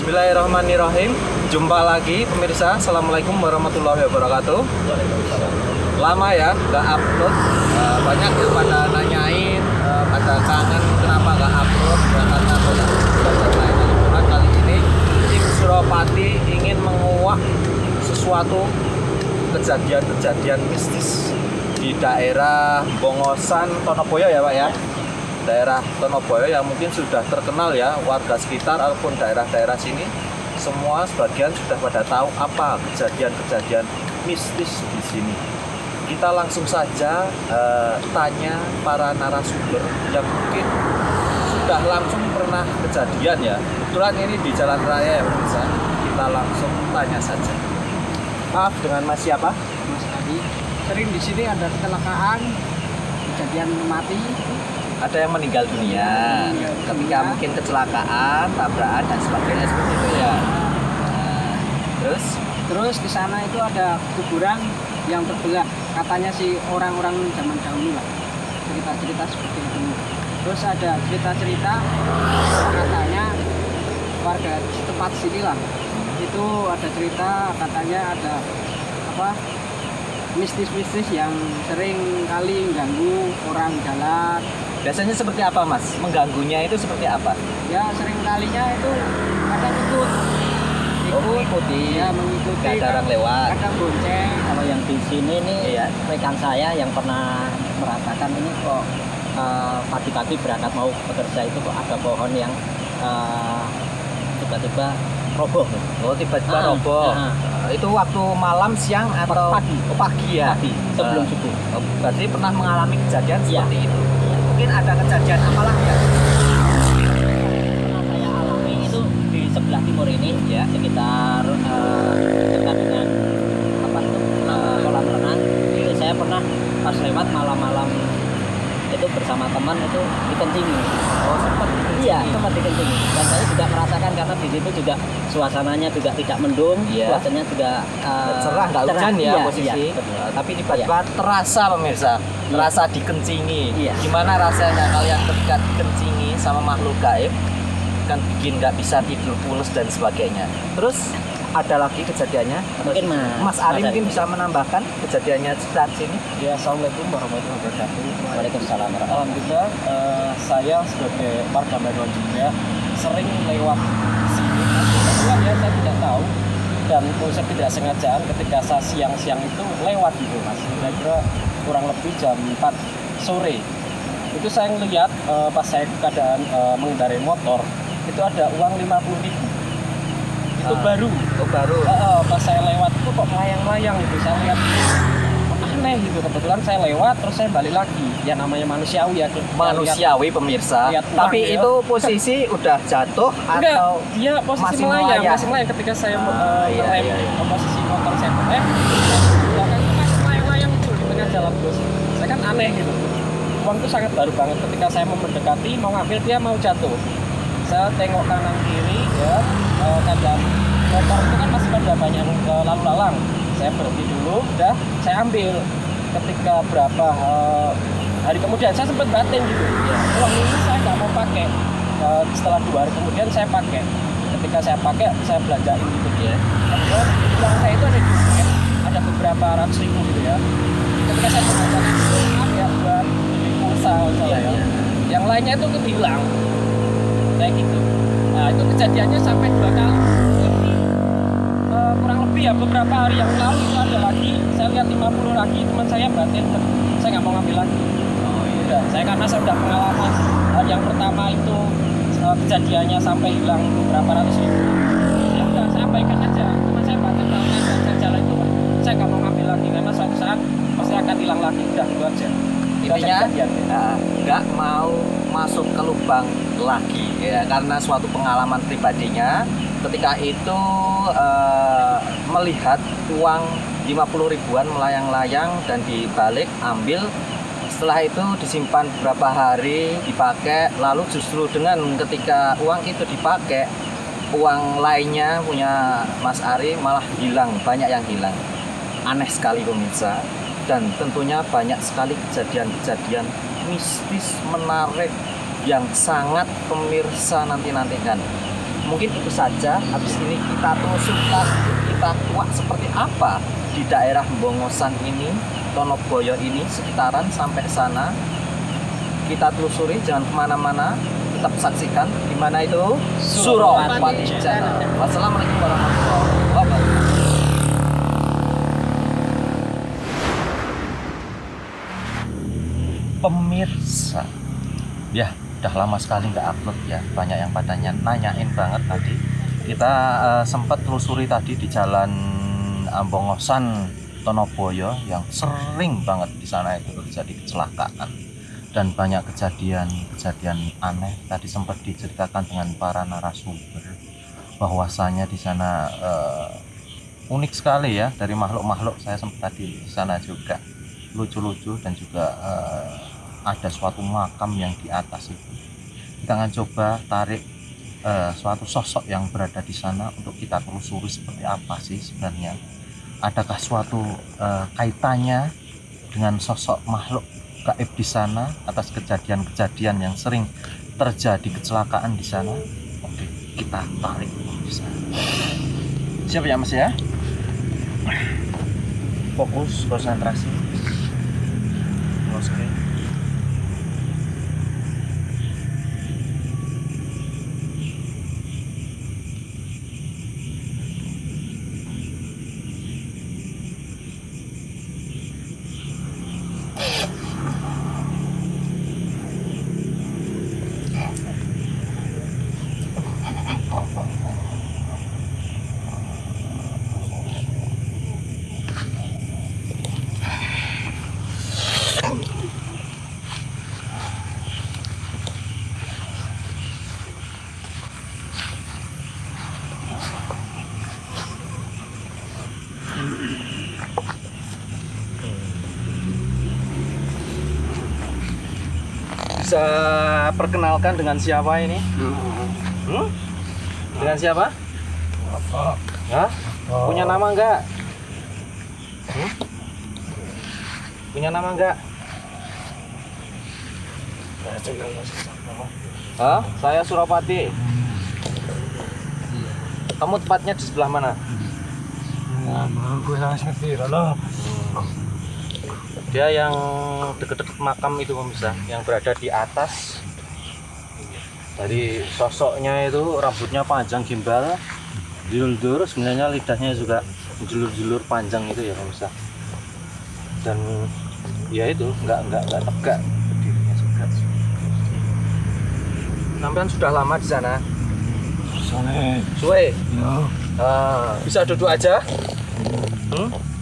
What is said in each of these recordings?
Bismillahirrahmanirrahim. Jumpa lagi pemirsa. Assalamualaikum warahmatullahi wabarakatuh. Lama ya nggak upload. Banyak yang pada nanyain, pada kangen kenapa nggak upload. Ya, karena banyak lainnya liburan. Kali ini tim Suropati ingin menguak sesuatu kejadian-kejadian mistis di daerah Bongosan, Tonoboyo ya Pak ya. Daerah Tonoboyo yang mungkin sudah terkenal ya, warga sekitar ataupun daerah-daerah sini semua sebagian sudah pada tahu apa kejadian-kejadian mistis di sini. Kita langsung saja tanya para narasumber yang mungkin sudah langsung pernah kejadian ya. Kebetulan ini di jalan raya ya pemirsa. Kita langsung tanya saja. Maaf, dengan Mas siapa? Mas Adi. Sering di sini ada kecelakaan, kejadian mati. Ada yang meninggal dunia ketika mungkin kecelakaan, tabrakan dan sebagainya seperti itu ya. Terus di sana itu ada kuburan yang terbelah. Katanya sih orang-orang zaman dahulu lah. Cerita-cerita seperti itu. Terus ada cerita-cerita katanya warga tempat sini lah. Itu ada cerita katanya ada apa? Mistis-mistis yang sering kali mengganggu orang jalan. Biasanya seperti apa Mas? Mengganggunya itu seperti apa? Ya sering kalinya itu kadang mengikuti. Ya mengikuti. Kadang orang lewat. Kadang bonceng. Kalau yang di sini nih iya. Rekan saya yang pernah merasakan ini kok pagi-pagi berangkat mau bekerja itu kok ada pohon yang tiba-tiba roboh. Oh tiba-tiba roboh. Itu waktu malam, siang atau pagi? Oh, pagi ya. Pagi sebelum subuh. Berarti pernah mengalami kejadian Ya. seperti itu. Mungkin ada kejadian apa lagi ya? Pernah saya alami itu di sebelah timur ini ya, sekitar dekat dengan apa itu kolam renang. Itu saya pernah pas lewat malam-malam itu bersama teman itu dikencingi. Oh sempat. Iya, sempat dikencingi. Dan saya juga merasakan karena di situ juga suasananya juga tidak mendung, cuacanya juga cerah, nggak hujan ya iya, posisi. Iya, tapi tiba-tiba terasa pemirsa, terasa dikencingi. Iya. Gimana rasanya kalian ketika dikencingi sama makhluk gaib? Kan bikin nggak bisa tidur, pulas dan sebagainya. Terus ada lagi kejadiannya? Mungkin Mas Ari mungkin bisa menambahkan kejadiannya saat sini? Ya, assalamualaikum warahmatullahi wabarakatuh. Waalaikumsalam. Alhamdulillah, saya sebagai warga Bandung juga sering lewat sini. Kebetulan ya saya tidak tahu dan saya tidak sengajaan ketika saya siang-siang itu lewat gitu mas. Kira-kira kurang lebih jam 4 sore. Itu saya ngelihat pas saya keadaan mengendarai motor itu ada uang 50.000. Itu baru. Oh baru. Pas saya lewat itu kok melayang-layang gitu. Saya lihat aneh gitu. Kebetulan saya lewat terus saya balik lagi. Ya namanya manusiawi ya. Manusiawi pemirsa. Tapi ya. itu posisi udah jatuh Enggak, atau dia posisi masih melayang. melayang? Masih melayang ketika saya iya. posisi motor saya belakang itu masih melayang-layang gitu di tengah jalan bos. Saya kan aneh gitu. Uang itu sangat baru banget. Ketika saya mau mendekati mau ngambil dia mau jatuh. Saya tengok kanan kiri ya, keadaan motor itu kan masih pada banyak lalu lalang. Saya berhenti dulu, udah saya ambil. Ketika berapa hari kemudian saya sempat batin gitu. Ya, uang ini saya nggak mau pakai. Setelah 2 hari kemudian saya pakai. Ketika saya pakai, saya belanjain gitu ya. Kemudian uang saya itu ada di dompet, ada beberapa ratus ribu gitu ya. Ketika saya belanjain itu maaf ya buat beli pulsa misalnya ya. Yang lainnya itu hilang. Kayak gitu. Nah itu kejadiannya sampai 2 kali. Kurang lebih ya beberapa hari yang lalu itu ada lagi. Saya lihat 50 lagi teman saya batin. Saya nggak mau ngambil lagi. Oh iya. Saya karena saya udah pengalaman. Yang pertama itu kejadiannya sampai hilang beberapa ratus ribu. Ya udah saya abaikan aja. Teman saya batin kalau saya jalan itu saya nggak mau ngambil lagi karena suatu saat pasti akan hilang lagi. Udah itu aja. Intinya nggak mau masuk ke lubang lagi ya karena suatu pengalaman pribadinya ketika itu melihat uang 50 ribuan melayang-layang dan dibalik ambil, setelah itu disimpan beberapa hari dipakai, lalu justru dengan ketika uang itu dipakai uang lainnya punya Mas Ari malah hilang, banyak yang hilang. Aneh sekali pemirsa. Dan tentunya banyak sekali kejadian-kejadian mistis menarik yang sangat pemirsa nanti-nantikan. Mungkin itu saja. Habis ini kita telusuri, kita kuak seperti apa di daerah Bongosan ini, Tonoboyo ini, sekitaran sampai sana. Kita telusuri, jangan kemana-mana, tetap saksikan di mana itu Suropati Channel. Wassalamualaikum warahmatullahi wabarakatuh. Pemirsa, ya udah lama sekali nggak upload ya, banyak yang pada nanyain banget tadi. Kita sempat telusuri tadi di jalan Bongosan Tonoboyo yang sering banget di sana itu terjadi kecelakaan dan banyak kejadian aneh. Tadi sempat diceritakan dengan para narasumber bahwasanya di sana unik sekali ya, dari makhluk-makhluk. Saya sempat tadi di sana juga lucu-lucu dan juga ada suatu makam yang di atas itu. Kita akan coba tarik suatu sosok yang berada di sana untuk kita telusuri seperti apa sih sebenarnya. Adakah suatu kaitannya dengan sosok makhluk gaib di sana atas kejadian-kejadian yang sering terjadi kecelakaan di sana? Oke, kita tarik di sana. Siap ya Mas ya? Fokus, konsentrasi. Oke. Bisa perkenalkan dengan siapa ini? Dengan siapa? Hah? Punya nama enggak? Punya nama enggak? Hah? Saya Suropati. Kamu tepatnya di sebelah mana? Dia yang deket-deket makam itu pemirsa, yang berada di atas. Dari sosoknya itu rambutnya panjang gimbal, julur, sebenarnya lidahnya juga julur-julur panjang itu ya pemirsa. Dan ya itu nggak tegak berdirinya juga. Sampean sudah lama di sana? Suwe. Bisa duduk aja?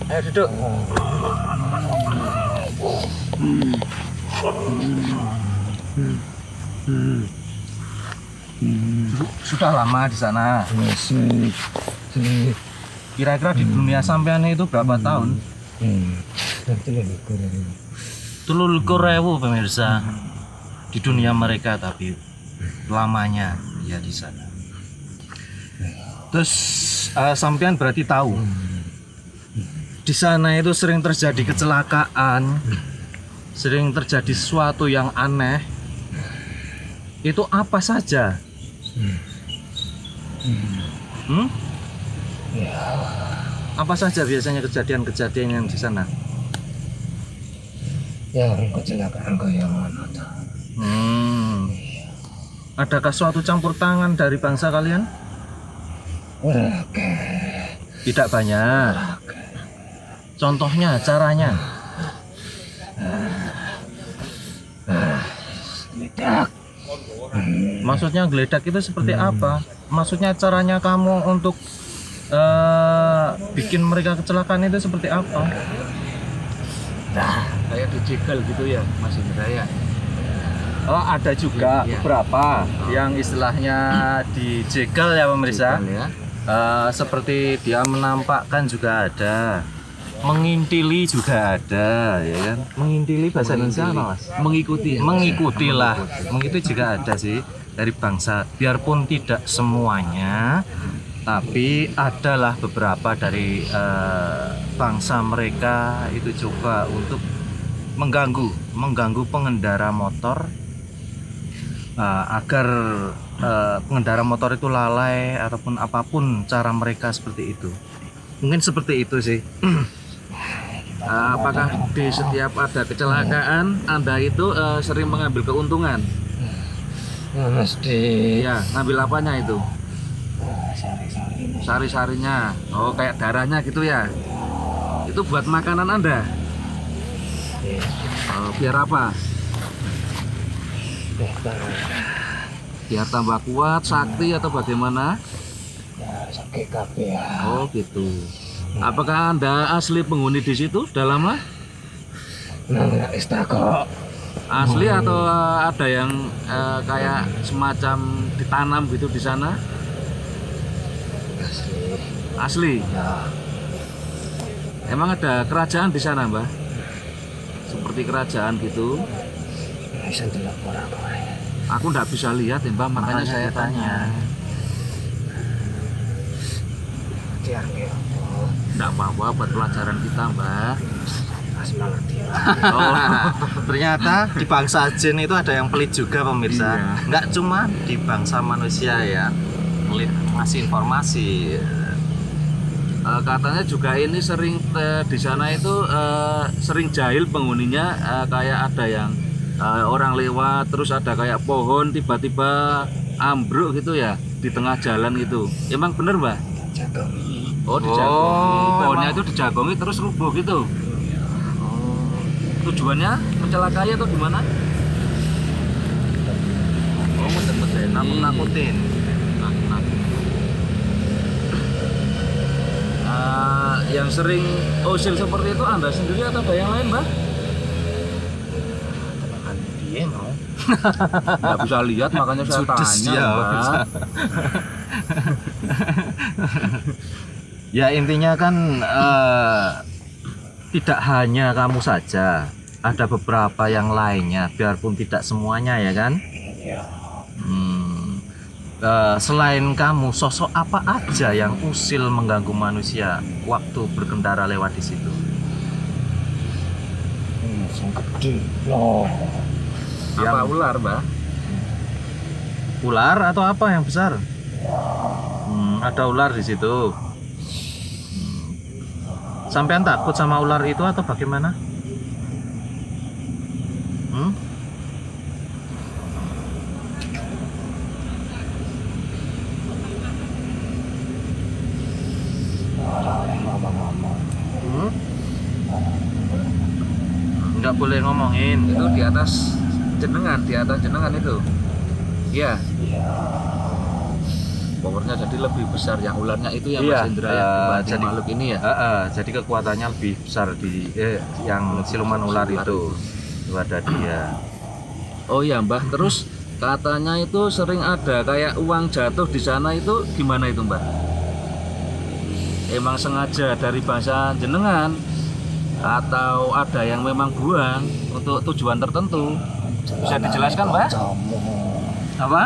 Ayo duduk. Sudah lama di sana. Kira-kira di dunia sampean itu berapa tahun? 30.000 pemirsa. Di dunia mereka, tapi lamanya ya di sana. Terus sampean berarti tahu di sana itu sering terjadi kecelakaan, sering terjadi sesuatu yang aneh. Itu apa saja? Apa saja biasanya kejadian-kejadian yang di sana? Ya, kecelakaan kayak mana? Adakah suatu campur tangan dari bangsa kalian? Tidak banyak. Contohnya, caranya? Maksudnya geledak itu seperti apa? Maksudnya caranya kamu untuk bikin mereka kecelakaan itu seperti apa? Nah, kayak dijegal gitu ya, Mas Indra ya. Oh, ada juga beberapa yang istilahnya dijegal ya pemirsa. Ya. Seperti dia menampakkan juga ada, mengintili juga ada, ya kan? Mengintili bahasa Indonesia apa Mas? Mengikuti. Mengikuti lah, mengikuti juga ada sih dari bangsa. Biarpun tidak semuanya, tapi adalah beberapa dari bangsa mereka itu coba untuk mengganggu pengendara motor agar pengendara motor itu lalai ataupun apapun cara mereka seperti itu. Mungkin seperti itu sih. Apakah di setiap ada kecelakaan Anda itu sering mengambil keuntungan? Mesti Ya, ngambil apanya itu? Sari-sarinya. Oh, kayak darahnya gitu ya. Itu buat makanan Anda? Oh, biar apa? Biar tambah kuat, sakti atau bagaimana? sakit kabeh ya. Oh gitu. Apakah Anda asli penghuni di situ? Sudah lama? Nang istakok. Asli atau ada yang kayak semacam ditanam gitu di sana? Asli. Asli. Ya. Emang ada kerajaan di sana, Mbah? Seperti kerajaan gitu? Bisa delok ora kowe. Aku nggak bisa lihat ya, Mbah, makanya saya tanya. Kian ki. Nggak apa-apa buat pelajaran kita, Mbah. Semangat ya. Oh, Ternyata di bangsa jin itu ada yang pelit juga pemirsa. Iya. Nggak cuma di bangsa manusia ya. Pelit ngasih informasi. katanya juga ini sering di sana itu sering jahil penghuninya, kayak ada yang orang lewat terus ada kayak pohon tiba-tiba ambruk gitu ya di tengah jalan gitu. Emang bener, Mbah? Jagongi. Oh, dijagongi. Pohonnya itu dijagongi terus rubuh gitu. Tujuannya mencelakai atau gimana? Oh, betul-betul nakut-nakutin. Yang sering usil seperti itu Anda sendiri atau ada yang lain, Mbah? Dia mau. Nggak bisa lihat makanya saya Judes tanya, ya, Mbah. Ya intinya kan tidak hanya kamu saja, ada beberapa yang lainnya, biarpun tidak semuanya ya kan. Ya. Selain kamu, sosok apa aja yang usil mengganggu manusia waktu berkendara lewat di situ? Sing gede loh. Apa ular, Mbah? Ular atau apa yang besar? Ada ular di situ. Sampean takut sama ular itu atau bagaimana? Nggak boleh ngomongin. Itu di atas jenengan itu. Iya. Powernya jadi lebih besar yang ularnya itu ya, Mas Indra ya, dibanding jadi makhluk ini ya. Jadi kekuatannya lebih besar di yang siluman ular itu daripada dia. Oh iya, Mbah. Terus katanya itu sering ada kayak uang jatuh di sana, itu gimana itu, Mbah? Emang sengaja dari bangsa jenengan atau ada yang memang buang untuk tujuan tertentu? Bisa dijelaskan, Mbah? Apa?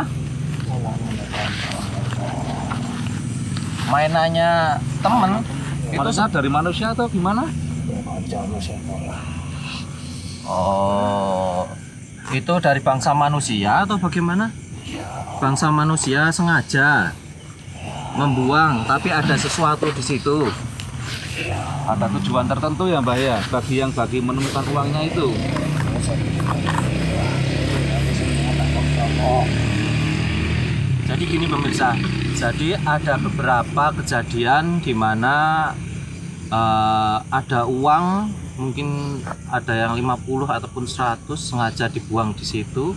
Mainannya temen Itu dari manusia atau gimana? Oh, itu dari bangsa manusia atau bagaimana? Bangsa manusia sengaja membuang, tapi ada sesuatu di situ. Ada tujuan tertentu ya, Mbah ya, bagi menemukan uangnya itu. Jadi gini pemirsa, jadi ada beberapa kejadian di mana ada uang, mungkin ada yang 50 ataupun 100 sengaja dibuang di situ,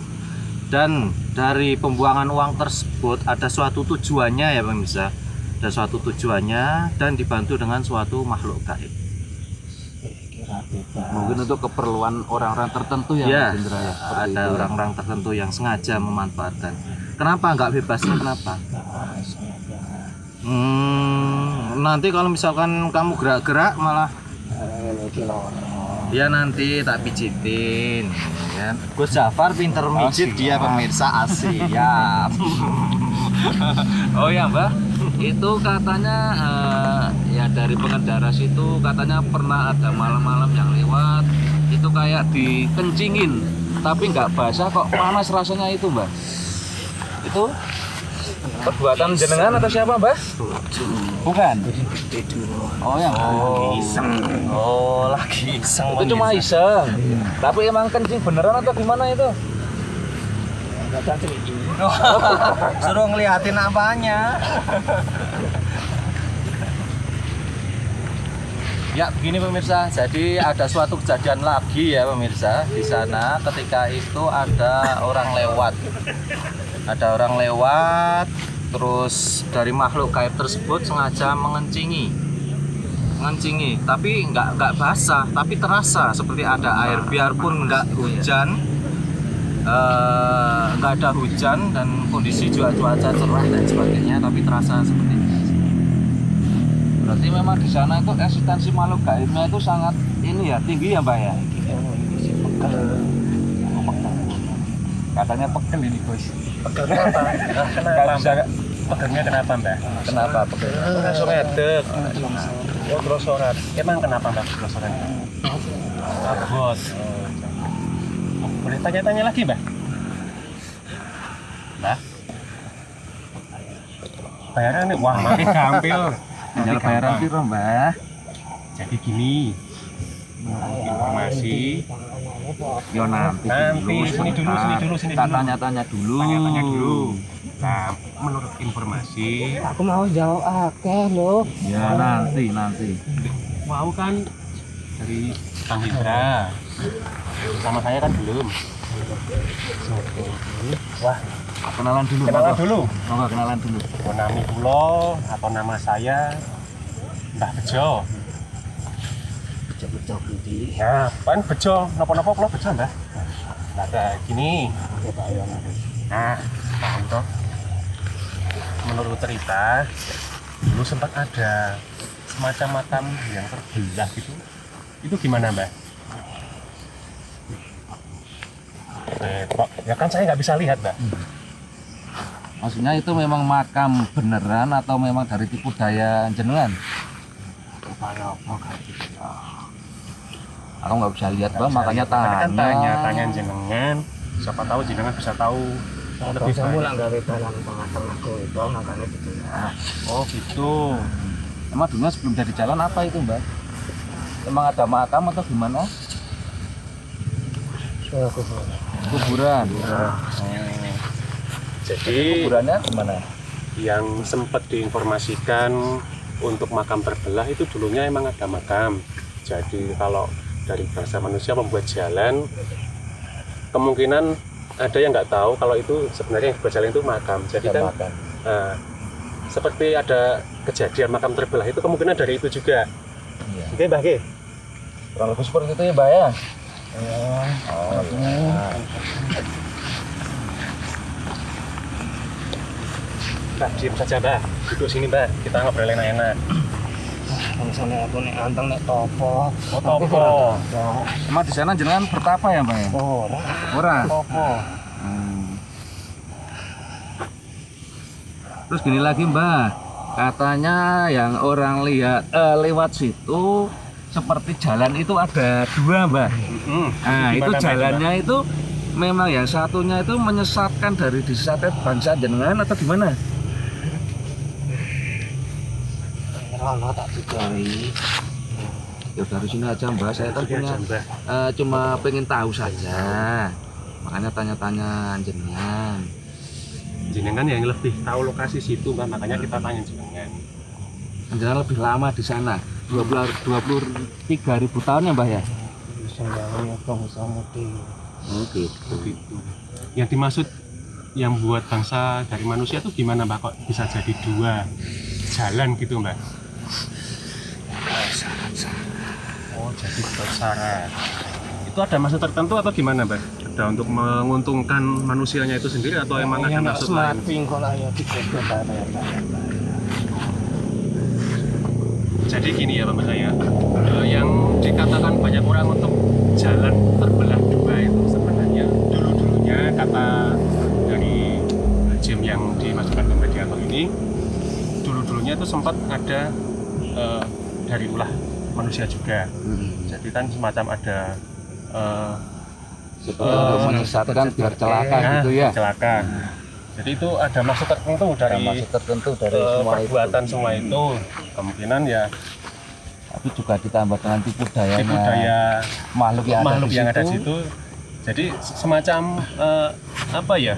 dan dari pembuangan uang tersebut ada suatu tujuannya ya pemirsa, ada suatu tujuannya dan dibantu dengan suatu makhluk gaib. Mungkin untuk keperluan orang-orang tertentu ya, Ya, Mas Indra ya. Seperti ada itu ya. orang-orang tertentu yang sengaja memanfaatkan. Kenapa nggak bebasnya? Kenapa? Nanti kalau misalkan kamu gerak-gerak malah ya nanti tak pijitin ya. Gus Jafar pinter mijit dia pemirsa asli ya. Oh ya, Mbah, itu katanya ya dari pengendara situ katanya pernah ada malam-malam yang lewat itu kayak dikencingin tapi nggak basah kok panas rasanya itu, Mbah. Itu Perbuatan jenengan atau siapa, Mbah? Bukan. Oh, yang Iseng. Oh, lagi iseng. itu cuma iseng. Tapi emang kencing beneran atau gimana itu? Suruh ngeliatin apanya. Ya begini pemirsa, jadi ada suatu kejadian lagi ya pemirsa di sana. Ketika itu ada orang lewat, terus dari makhluk gaib tersebut sengaja mengencingi, tapi nggak basah, tapi terasa seperti ada air, biarpun nggak hujan, nggak ada hujan dan kondisi cuaca cerah dan sebagainya, tapi terasa seperti itu. Berarti memang di sana itu eksistensi makhluk gaibnya itu sangat ini ya, tinggi ya, Mbak ya? Katanya pegel ini, Bos. Pegelnya apa? Kenapa? Pegelnya kenapa, Mbak? Kenapa pegel? Langsung edek. Oh, grosoran. Emang kenapa, Mbak, grosoran? Abot. Boleh tanya-tanya lagi, Mbak? Mbak? Bayaran nih, wah makin gampil. Tinggal bayaran piro, Mbah? Jadi gini, informasi. Yo nanti Sini dulu. Tak tanya-tanya dulu. Tanya-tanya dulu. Nah, menurut informasi, Aku mau jawab akeh loh. Ya nanti. mau kan dari Kang Hindra. Sama saya kan belum. Wah, Kenalan dulu. kenalan dulu. Monggo kenalan dulu. Nami kulo atau nama saya Mbah Bejo. Bejo pundi. Nah, kan Bejo, napa-napa kulo Bejo, Mbah. Nah, ada gini. Nah, paham toh? Menurut cerita, dulu sempat ada semacam makam yang terbelah gitu. Itu gimana, Mbah? Kok ya kan saya nggak bisa lihat, Mbak. Maksudnya itu memang makam beneran atau memang dari tipu daya jenengan? Aku nggak bisa lihat, Bang, makanya Kan tanya. tanya jenengan. Siapa tahu jenengan bisa tahu lebih Kamu banyak. lah gawe dalam pengatan aku itu makanya gitu. Oh gitu. Emang dulunya sebelum jadi jalan apa itu, Mbak? Emang ada makam atau gimana? Kuburan. Jadi Kuburannya gimana? yang sempat diinformasikan untuk makam terbelah itu dulunya emang ada makam. Jadi kalau dari bangsa manusia membuat jalan, kemungkinan ada yang nggak tahu kalau itu sebenarnya yang dibuat jalan itu makam. Jadi kan seperti ada kejadian makam terbelah itu kemungkinan dari itu juga. Iya. Oke, Mbah, oke. Kurang lebih seperti itu ya, Mbak ya? Mbak, diam saja, Mbak. Duduk sini, Mbak. Kita ngobrol enak-enak. Misalnya aku nek anteng nek topo. Oh, topo. Emang di sana jenengan bertapa ya, Mbak ya? Oh, Ora. topo. Terus gini lagi, Mbak, katanya yang orang lihat lewat situ seperti jalan itu ada dua, Mbak. Nah, itu Gimana, jalannya itu memang yang satunya itu menyesatkan dari disesatkan bangsa jenengan atau gimana? Rono tak digawe. Ya dari sini aja, Mbak, saya kan punya Mbak. cuma pengen tahu saja, makanya tanya-tanya jenengan. Jenengan yang lebih tahu lokasi situ, Mbak, makanya kita tanya jenengan. Jenengan lebih lama di sana, 23.000 tahun ya, Mbak ya? Sing gawe bangsa mudi. Oh gitu. Begitu. Yang dimaksud yang buat bangsa dari manusia itu gimana, Mbak? Kok bisa jadi dua jalan gitu, Mbak? Oh, jadi bersyarat. Itu ada maksud tertentu atau gimana, Mbak? Ada untuk menguntungkan manusianya itu sendiri atau emang ada maksud lain? Jadi gini ya, Bapak saya, yang dikatakan banyak orang untuk jalan terbelah dua itu sebenarnya dulu-dulunya kata dari Jim yang dimasukkan ke mediator ini, dulu-dulunya itu sempat ada dari ulah manusia juga. Jadi kan semacam ada Seperti untuk menyesatkan biar celaka gitu ya. celaka. Jadi itu ada maksud tertentu dari perbuatan semua itu. Kemungkinan ya Tapi juga ditambah dengan tipu daya makhluk yang ada di situ. Jadi semacam apa ya?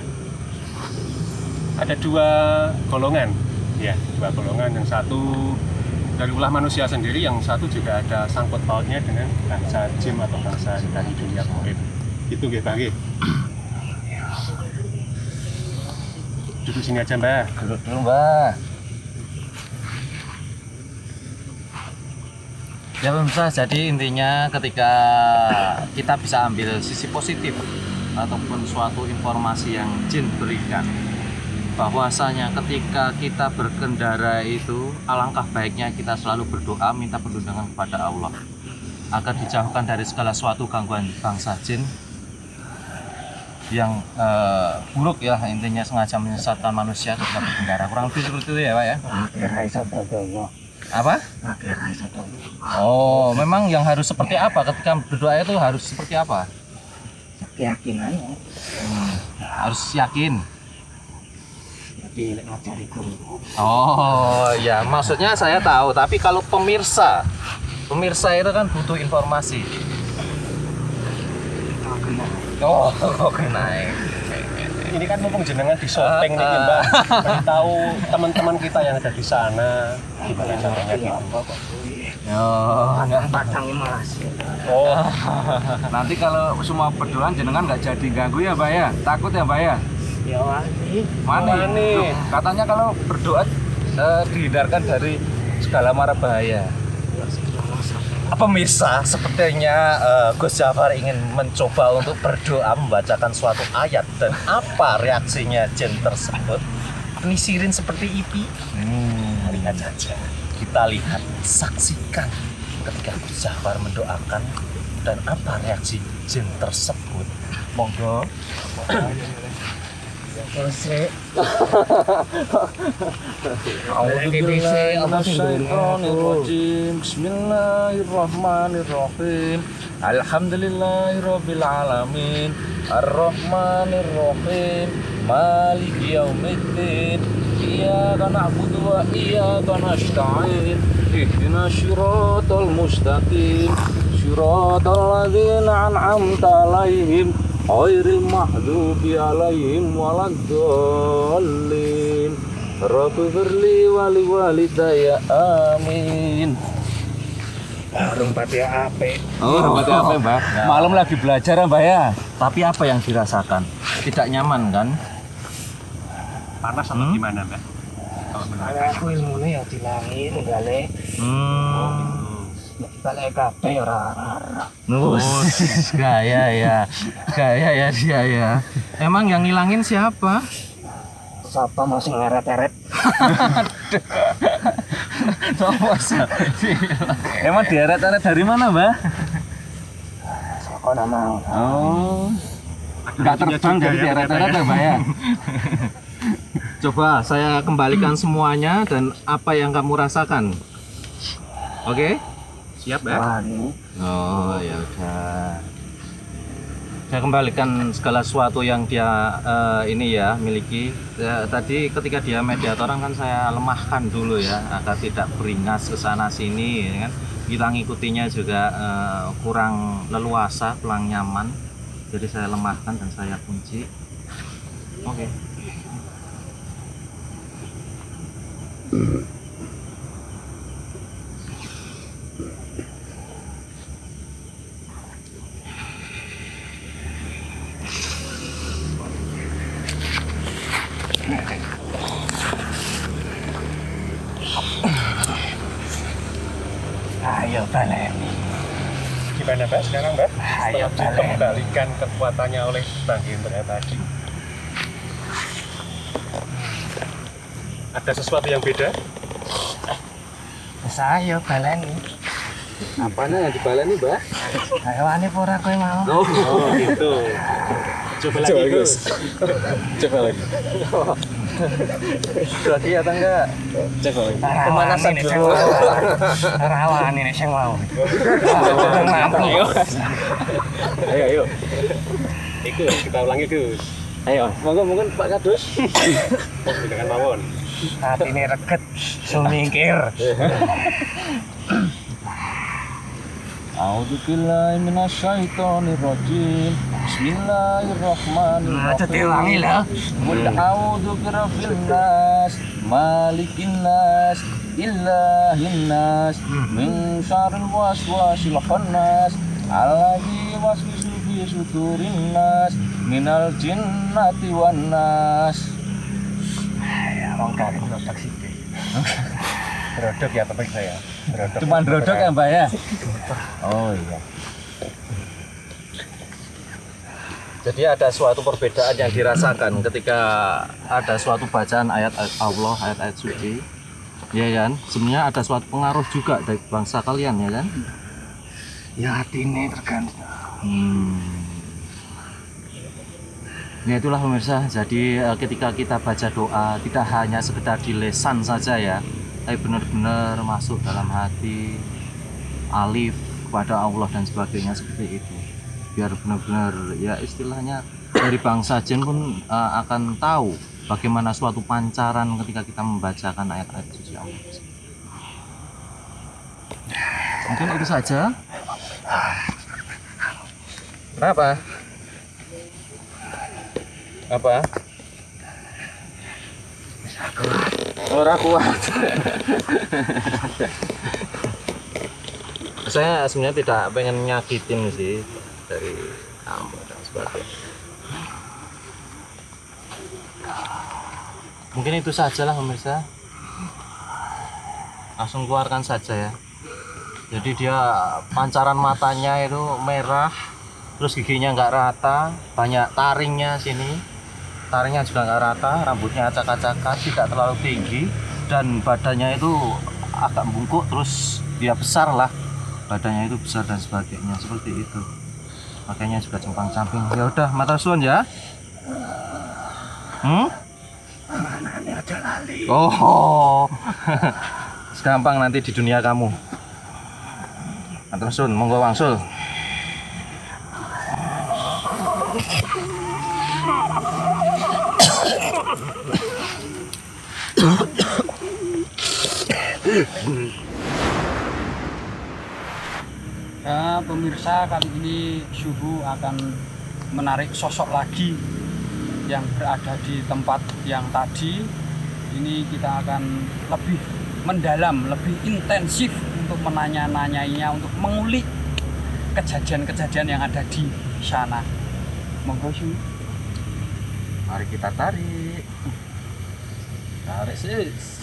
Ada dua golongan, ya, dua golongan. Yang satu dari ulah manusia sendiri, yang satu juga ada sangkut pautnya dengan bangsa jin atau bangsa dari dunia gaib. Itu nggih, Bang. Duduk sini aja, Mbak. Duduk dulu, Mbak. Ya pemirsa, jadi intinya ketika kita bisa ambil sisi positif ataupun suatu informasi yang jin berikan, bahwasanya ketika kita berkendara itu alangkah baiknya kita selalu berdoa minta perlindungan kepada Allah agar dijauhkan dari segala suatu gangguan bangsa jin yang buruk ya, intinya sengaja menyesatkan manusia ketika berkendara. Kurang lebih seperti itu ya, Pak ya. Apa? Oh, memang yang harus seperti apa ketika berdoa itu harus seperti apa? Keyakinannya. Harus yakin. Oh, ya maksudnya saya tahu, tapi kalau pemirsa itu kan butuh informasi. Oh, kena. Ini kan mumpung jenengan di shopping nih, Mbak. Tahu teman-teman kita yang ada di sana gimana caranya gitu. Oh, nanti kalau semua berdoa jenengan nggak jadi ganggu ya, Mbak ya? Takut ya, Mbak ya? Ya Wani. Katanya kalau berdoa dihindarkan dari segala mara bahaya. Pemirsa, sepertinya Gus Jafar ingin mencoba untuk berdoa membacakan suatu ayat, dan apa reaksinya jin tersebut? Penisirin seperti Ipi? Lihat saja. Kita lihat, saksikan ketika Gus Jafar mendoakan dan apa reaksi jin tersebut. Monggo. Bismillahirrahmanirrahim. Alhamdulillahirabbil alamin. Arrahmanirrahim. Maliki yaumiddin. Iyyaka na'budu wa iyyaka nasta'in. Ihdinas shiratal mustaqim. Shiratal ladzina an'amta 'alaihim ghairil maghdubi 'alaihim waladdallin. Rabbi firli wali walidayya amin. Warung pati ape. Oh, pati ape, Mbak. Malam lagi belajar ya, Mbak ya. Tapi apa yang dirasakan? Tidak nyaman kan? Panas atau gimana, Mbak? Aku ilmunya ya dilangin gale. Balik kabeh ora. Gaya ya dia ya. Emang yang ngilangin siapa? Siapa masih ngeret-eret? Emang dieret-eret dari mana, Mbak? Kok nama? Oh, nggak terbang jadi dieret-eret ya, Mbak ya? Coba saya kembalikan semuanya dan apa yang kamu rasakan. Oke? Siap, Mbak? Oh, ya udah. Saya kembalikan segala sesuatu yang dia ini ya miliki. Tadi ketika dia mediatoran kan saya lemahkan dulu ya agar tidak beringas ke sana sini ya kan. Kita ngikutinya juga kurang leluasa, kurang nyaman. Jadi saya lemahkan dan saya kunci. Oke. Ayo balik. Gimana, Mbak, sekarang, Mbak? Ayo Setelah dikembalikan kekuatannya oleh Bang Hendra tadi. Ada sesuatu yang beda? Saya baleni. Apanya yang dibaleni, Mbak? Hewane ora kowe mau. Oh, gitu. Coba lagi, Gus. Coba lagi. Berarti atau enggak? Coba lagi. Pemanasan dulu. Rawan ini sing mau. Ayo. Ikut, kita ulangi, Gus. Ayo, monggo Pak Kadus. Dengan mawon. Hati ini reget, sumingkir. A'udzubillahi minasyaitonirrajim. Bismillahirrahmanirrahim. Diulangi lah. Qul a'udzu birabbil nas, malikin nas, ilahin nas, min syarril waswasil khannas, alladzi yuwaswisu fi sudurin nas, minal jinnati wan nas. Ya, wong kali rodok sih. Rodok ya topik saya. Rodok. Cuman rodok ya, Mbak ya? Oh iya. Jadi ada suatu perbedaan yang dirasakan ketika ada suatu bacaan ayat-ayat Allah, ayat-ayat suci. Ya kan? Sebenarnya ada suatu pengaruh juga dari bangsa kalian ya kan? Ya hati ini tergantung. Ya itulah pemirsa. Jadi ketika kita baca doa tidak hanya sekedar di lisan saja ya, tapi benar-benar masuk dalam hati, alif kepada Allah dan sebagainya seperti itu. Biar benar-benar ya istilahnya dari bangsa jin pun akan tahu bagaimana suatu pancaran ketika kita membacakan ayat-ayat suci Allah. Mungkin itu saja. Kenapa? Apa? Ora kuat. Saya sebenarnya tidak pengen nyakitin sih dari kamu dan sebagainya. Mungkin itu sajalah pemirsa. Langsung keluarkan saja ya. Jadi dia pancaran matanya itu merah, terus giginya nggak rata, banyak taringnya sini. Taringnya juga nggak rata, rambutnya acak-acakan, tidak terlalu tinggi, dan badannya itu agak bungkuk, terus dia besar lah, badannya itu besar dan sebagainya seperti itu. Makanya juga compang-camping. Ya udah, matur suwun ya. Oh, segampang nanti di dunia kamu. Matur suwun, monggo wangsul. Ya, pemirsa, kali ini Syuhu akan menarik sosok lagi yang berada di tempat yang tadi. Ini kita akan lebih mendalam, lebih intensif untuk menanya-nanyainya, untuk mengulik kejadian-kejadian yang ada di sana. Monggo Syuhu. Mari kita tarik. Tarik sis.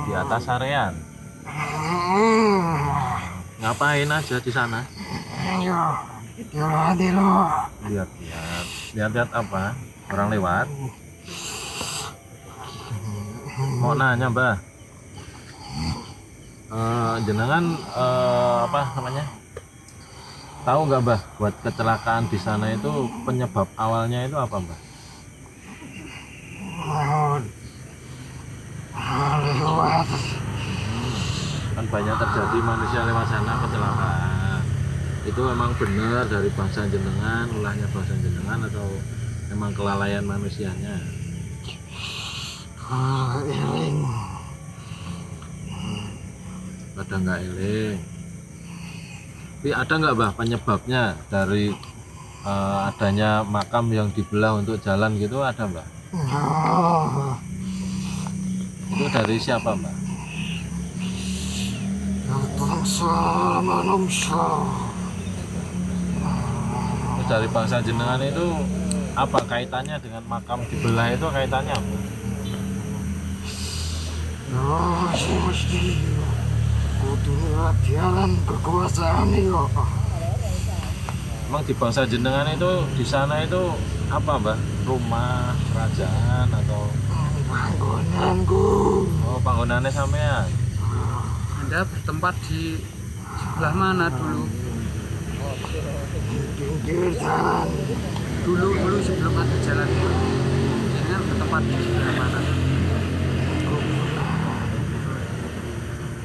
Di atas arean. Ngapain aja di sana? Lihat apa? Orang lewat. Mau nanya, Mbah. Jenengan apa namanya? Tahu nggak, Mbah, buat kecelakaan di sana itu penyebab awalnya itu apa, Mbah? Kan banyak terjadi manusia lewat sana kecelakaan. Itu memang benar dari bangsa jenengan, ulahnya bangsa jenengan, atau memang kelalaian manusianya? Kadang nggak eling. Tapi ada nggak, Mbah, penyebabnya dari adanya makam yang dibelah untuk jalan gitu, ada, Mbah? Itu dari siapa, Mbak? Terus dari bangsa jenengan itu apa kaitannya dengan makam dibelah itu kaitannya apa? Mesti kudu jalan kekuasaan itu. Emang di bangsa jenengan itu di sana itu apa mbah? Rumah kerajaan atau Panggonanku. oh panggonannya sampean? Anda bertempat di sebelah mana dulu? Pinggir jalan. Dulu sebelum ada jalan itu, jangan bertempat di sebelah mana?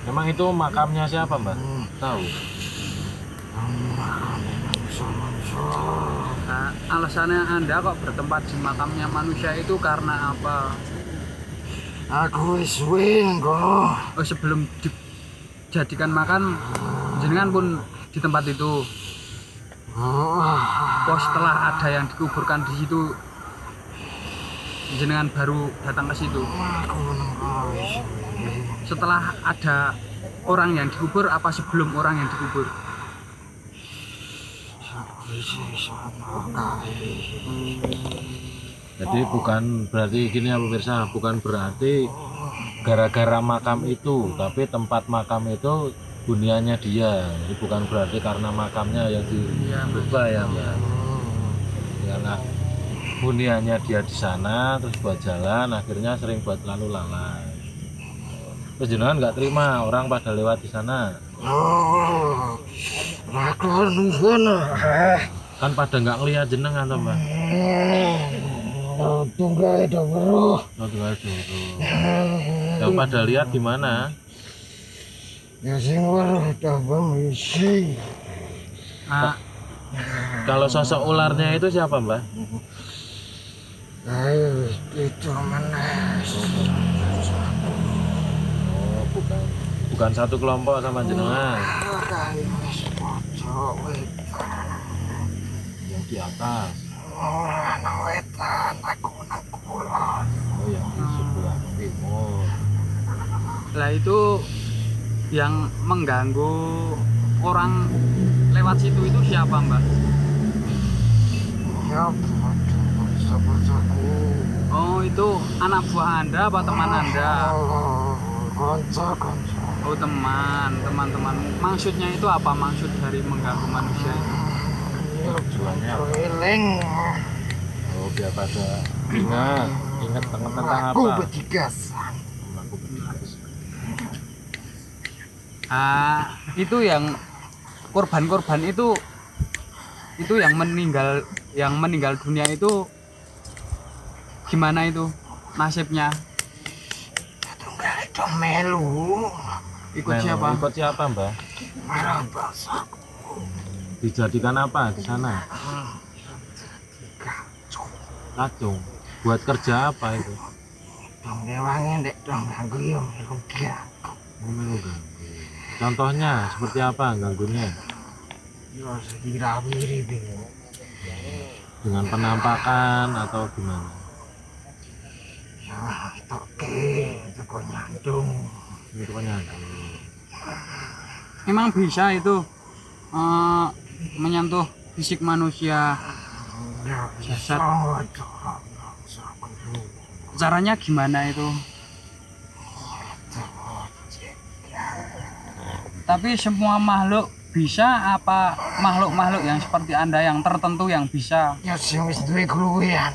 Emang itu makamnya siapa mbah? Tahu? Nah, alasannya Anda kok bertempat di makamnya manusia itu karena apa? Aku iswin kok. Oh, sebelum dijadikan makan, jenengan pun di tempat itu. Oh, setelah ada yang dikuburkan di situ, jenengan baru datang ke situ. Setelah ada orang yang dikubur, apa sebelum orang yang dikubur? Jadi bukan berarti gini ya pemirsa, bukan berarti gara-gara makam itu, tapi tempat makam itu huniannya dia. Jadi bukan berarti karena makamnya yang dirubah ya mbak. Karena huniannya dia di sana, terus buat jalan, akhirnya sering buat lalu lalang. Terus jenengan nggak terima orang pada lewat di sana. Oh, aku nuhun. Kan pada nggak ngeliat jenengan toh mbak. Tunggal itu bro. Oh, tunggal dulu. Yang pada lihat di mana? Ya sing weruh ta misi. Kalau sosok ularnya itu siapa mbak? Ayo itu mana? Oh, bukan satu kelompok sama jenengan. Yang di atas. Wetan aku nang kulon. Oh, yang di sebelah timur. Lah itu yang mengganggu orang lewat situ itu siapa mbak? Ya, bocah-bocahku. Oh, itu anak buah Anda apa teman Anda? Konco. Oh, teman-teman. Maksudnya itu apa maksud dari mengganggu manusia itu? Tujuannya apa? Keliling. Oh, biar pada ingat tentang Aku apa? betigasan. Aku bertigas. Itu yang korban-korban itu yang meninggal dunia itu gimana itu nasibnya? Tunggal itu melu. Ikut siapa? Ikut siapa mbak? Marah bangsaku. Dijadikan apa di sana? Kacung. Buat kerja apa itu? Dong dewangi dek dong ganggu yo melu dia. Melu ganggu. Contohnya seperti apa ganggunya? Yo sekira-wiri bingung. Dengan penampakan atau gimana? Ya toke itu kok nyandung. Itu kan Memang bisa itu menyentuh fisik manusia. Ya Jasad. bangsaku. Caranya gimana itu? Tapi semua makhluk bisa apa makhluk-makhluk yang seperti Anda yang tertentu yang bisa? Ya sing wis duwe keluwihan.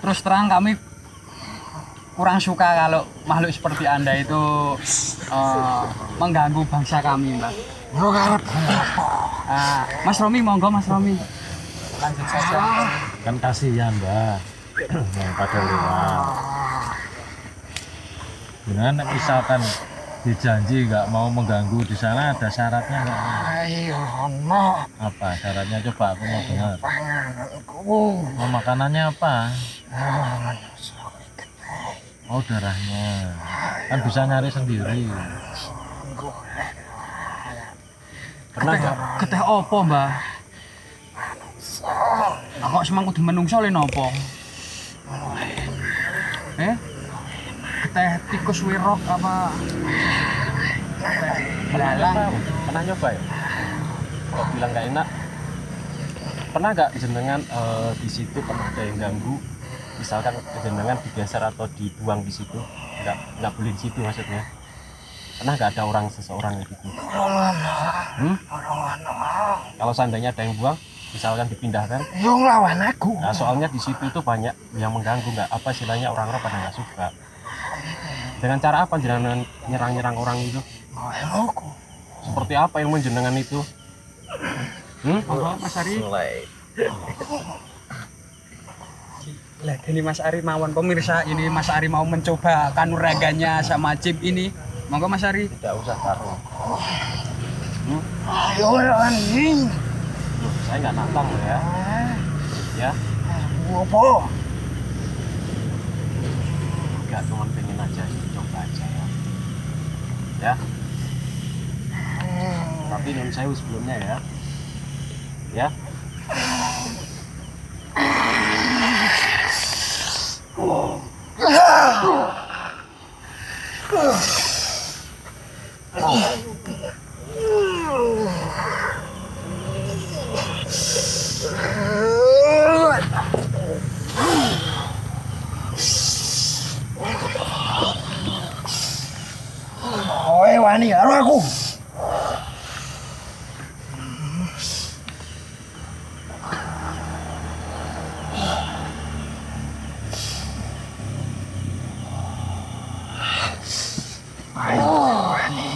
Terus terang kami kurang suka kalau makhluk seperti Anda itu mengganggu bangsa kami, Mbak. Yo karep apa? Mas Romi, monggo Mas Romi. Lanjut saja. kan kasihan mbak yang pada lewat. Dengan misalkan dijanji nggak mau mengganggu di sana ada syaratnya nggak? Ayo no. Apa syaratnya coba aku mau dengar. Pangananku. Mau makanannya apa? Oh darahnya kan bisa nyari sendiri. Pernah nggak? Getih opo, Mbah? Kok semang kudu menungso le napa? Teh tikus wirok apa? Teh belalang. Pernah nyoba ya? Kalau bilang nggak enak, pernah nggak jenengan di situ pernah ada yang ganggu? Misalkan jenengan digeser atau dibuang di situ, nggak boleh di situ maksudnya. Pernah nggak ada seseorang yang gitu? Kalau seandainya ada yang buang, misalkan dipindahkan, Yang lawan aku. nah soalnya di situ itu banyak yang mengganggu, nggak apa istilahnya orang-orang pada nggak suka. Dengan cara apa jenengan nyerang-nyerang orang itu? Aku. Seperti apa yang menjenengan itu? Monggo Mas Ari. Lah ini Mas Ari mawon pemirsa, ini Mas Ari mau mencoba kanuraganya sama Cip ini. Monggo Mas Ari. Tidak usah taruh. Ayo anjing. Saya nggak nantang loh ya. Ya, Apa? nggak cuma pengen aja coba aja ya. Ya. Tapi non sewu sebelumnya ya. Ya. Kowe wani karo aku. Ayo wani.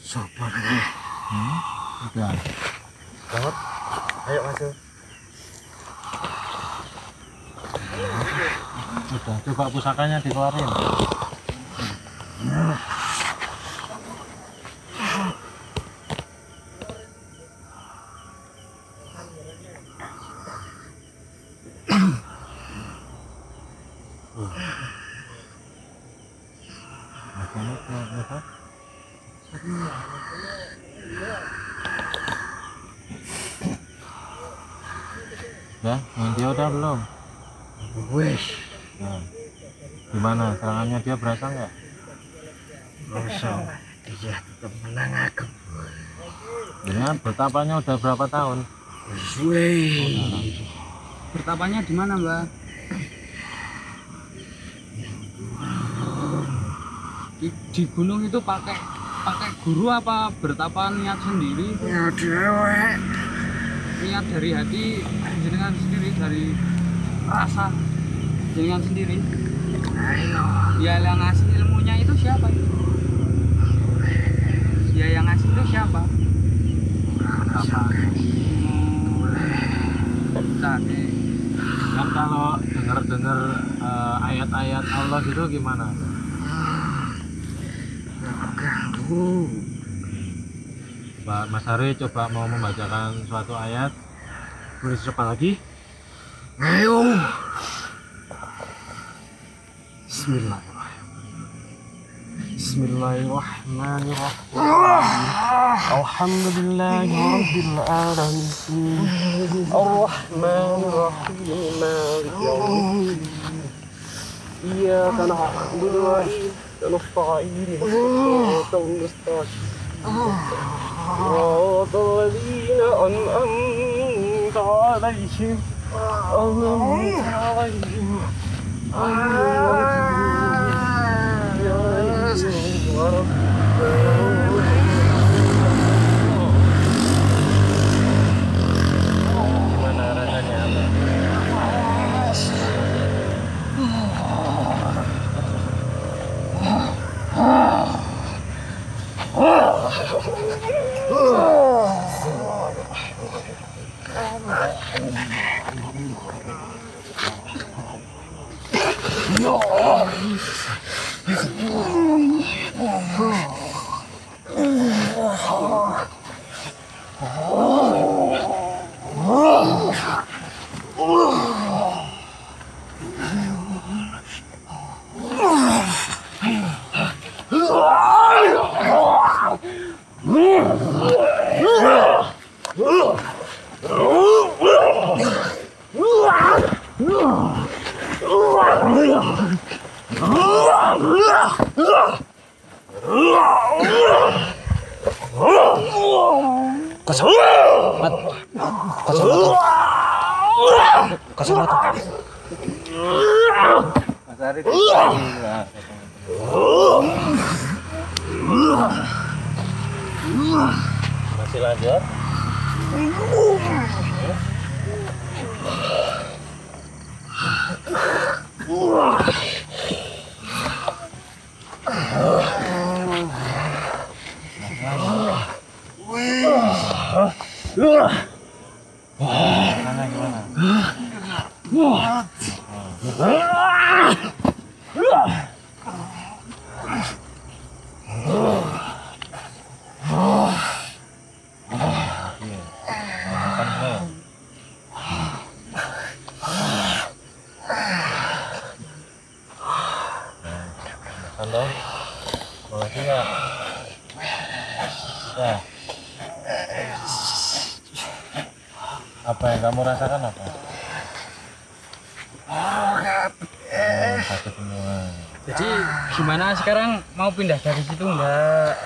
Sabar ya. Udah. Selamat. Ayo masuk. Sudah, coba pusakanya dikeluarin. Ya, dia udah belum? Wes, Nah, gimana serangannya dia berasa nggak? kosong. Dia tetap menang aku. Dengan bertapanya udah berapa tahun? Wes. Bertapanya di mana, Mbak? Di gunung itu pakai guru apa bertapa niat sendiri? Ya dewek. Niat dari hati jenengan sendiri, dari rasa jenengan sendiri. Ayo. Ya yang ngasih ilmunya itu siapa? Ya yang ngasih itu siapa? Tadi Kan kalau dengar-dengar ayat-ayat Allah gitu gimana? Ganggu. Pak Mas Hari coba mau membacakan suatu ayat. Boleh coba lagi? Ayo. Bismillahirrahmanirrahim. Alhamdulillahirabbil alamin. Arrahmanirrahim. Maliki yaumiddin. Iyyaka na'budu wa iyyaka nasta'in. Ihdinas mustaqim. صراط الذين أنعمت عليهم أنعمت عليهم Gimana rasanya? Masih lanjut. Halo, mau lagi nggak? Ya. Apa yang kamu rasakan apa? Sakit semua. Jadi gimana sekarang, mau pindah dari situ enggak?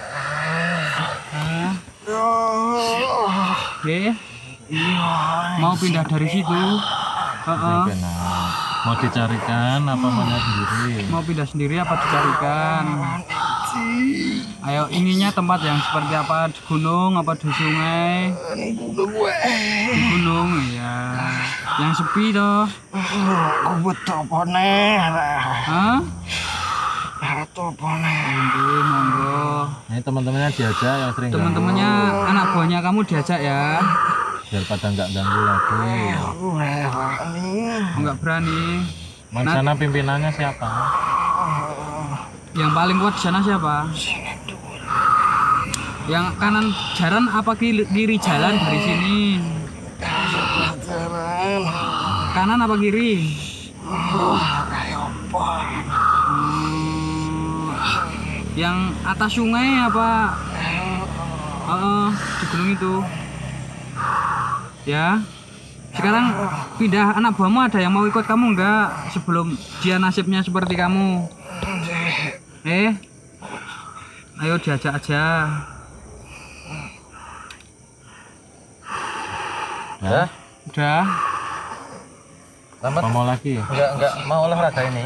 Mau pindah dari situ? Mau dicarikan apa maunya sendiri? Mau pindah sendiri apa dicarikan? Ayo, inginnya tempat yang seperti apa? Di gunung apa di sungai? Di gunung, ya. Yang sepi toh. Aku butuh pone. Hah? Butuh pone. Monggo. Ini teman-temannya diajak yang sering Teman-temannya, anak buahnya kamu diajak ya? biar pada nggak ganggu lagi. Aku berani. Enggak berani. Sana pimpinannya siapa? Yang paling kuat di sana siapa? Yang kanan jalan apa kiri jalan dari sini? Jalan. Kanan apa kiri? Kayak apa? Yang atas sungai apa? Di gunung itu. Ya. Sekarang pindah, anak buahmu ada yang mau ikut kamu enggak sebelum dia nasibnya seperti kamu? Ayo diajak aja. Ya? Udah. Apa mau lagi? Enggak mau olahraga ini.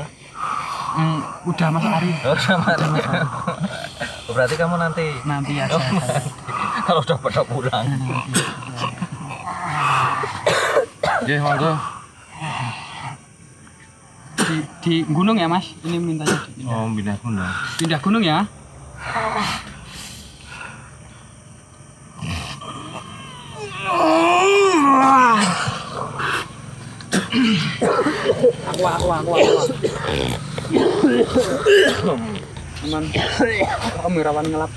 Udah Mas Ari. Oh, sama. Berarti kamu nanti Aja. kalau udah pada pulang. Oke, monggo. Di gunung ya Mas, ini mintanya dipindah. Oh, pindah gunung. Pindah gunung ya. Aku. Aman. Kamu rawan ngelap.